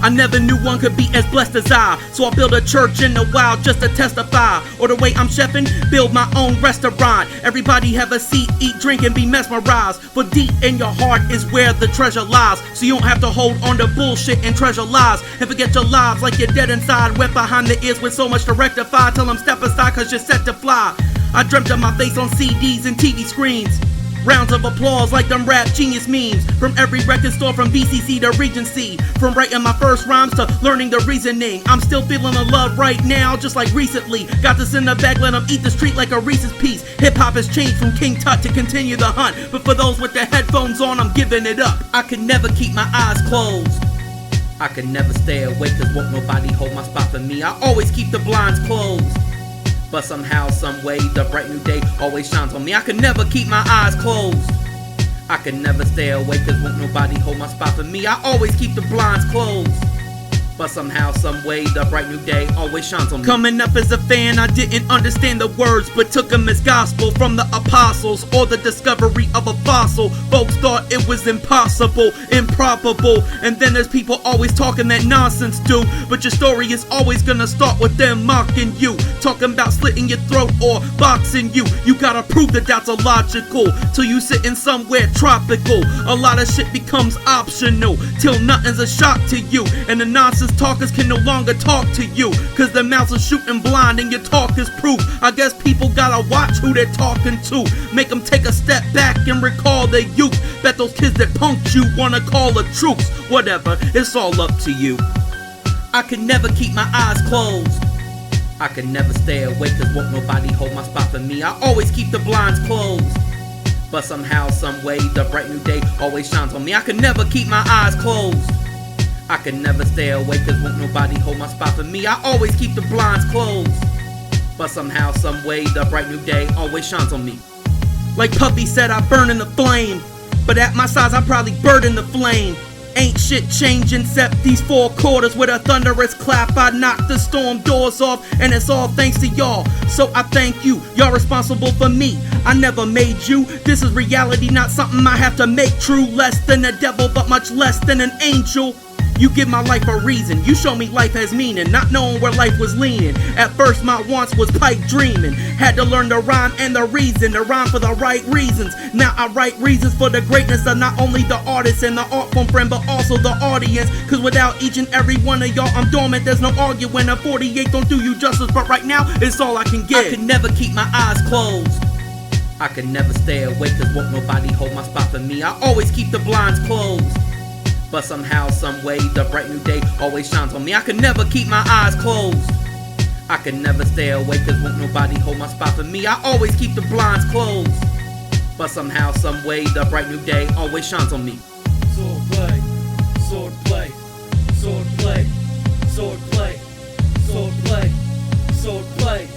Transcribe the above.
I never knew one could be as blessed as I, so I built a church in the wild just to testify. Or the way I'm chefing, build my own restaurant. Everybody have a seat, eat, drink, and be mesmerized. For deep in your heart is where the treasure lies, so you don't have to hold on to bullshit and treasure lies and forget your lives like you're dead inside, wet behind the ears with so much to rectify. Tell them step aside cause you're set to fly. I dreamt of my face on CDs and TV screens. Rounds of applause like them rap genius memes. From every record store from BCC to Regency. From writing my first rhymes to learning the reasoning. I'm still feeling the love right now just like recently. Got this in the bag, let them eat this treat like a Reese's Piece. Hip hop has changed from King Tut to continue the hunt. But for those with their headphones on, I'm giving it up. I can never keep my eyes closed. I can never stay awake cause won't nobody hold my spot for me. I always keep the blinds closed. But somehow, some way, the bright new day always shines on me. I can never keep my eyes closed. I can never stay awake cause won't nobody hold my spot for me. I always keep the blinds closed. But somehow, some way, the bright new day always shines on me. Coming up as a fan, I didn't understand the words, but took them as gospel from the apostles, or the discovery of a fossil. Folks thought it was impossible, improbable, and then there's people always talking that nonsense too. But your story is always gonna start with them mocking you, talking about slitting your throat or boxing you. You gotta prove that that's illogical, till you sitting somewhere tropical. A lot of shit becomes optional, till nothing's a shock to you, and the nonsense talkers can no longer talk to you, cause their mouths are shooting blind and your talk is proof. I guess people gotta watch who they're talking to, make them take a step back and recall their youth. Bet those kids that punked you wanna call a truce. Whatever, it's all up to you. I can never keep my eyes closed. I can never stay awake cause won't nobody hold my spot for me. I always keep the blinds closed. But somehow, some way, the bright new day always shines on me. I can never keep my eyes closed. I can never stay awake cause won't nobody hold my spot for me. I always keep the blinds closed. But somehow, some way, the bright new day always shines on me. Like Puffy said, I burn in the flame, but at my size I probably burn in the flame. Ain't shit changing except these 4 quarters. With a thunderous clap I knock the storm doors off, and it's all thanks to y'all, so I thank you. Y'all responsible for me, I never made you. This is reality, not something I have to make true. Less than a devil but much less than an angel. You give my life a reason, you show me life has meaning, not knowing where life was leaning. At first my wants was pipe dreaming, had to learn the rhyme and the reason, to rhyme for the right reasons. Now I write reasons for the greatness of not only the artist and the art form friend, but also the audience. Cause without each and every one of y'all I'm dormant, there's no arguing. A 48 don't do you justice, but right now it's all I can give. I can never keep my eyes closed. I can never stay awake cause won't nobody hold my spot for me. I always keep the blinds closed. But somehow, some way, the bright new day always shines on me. I can never keep my eyes closed. I can never stay awake cause won't nobody hold my spot for me. I always keep the blinds closed. But somehow, some way, the bright new day always shines on me. Sword play, sword play, sword play, sword play, sword play, sword play.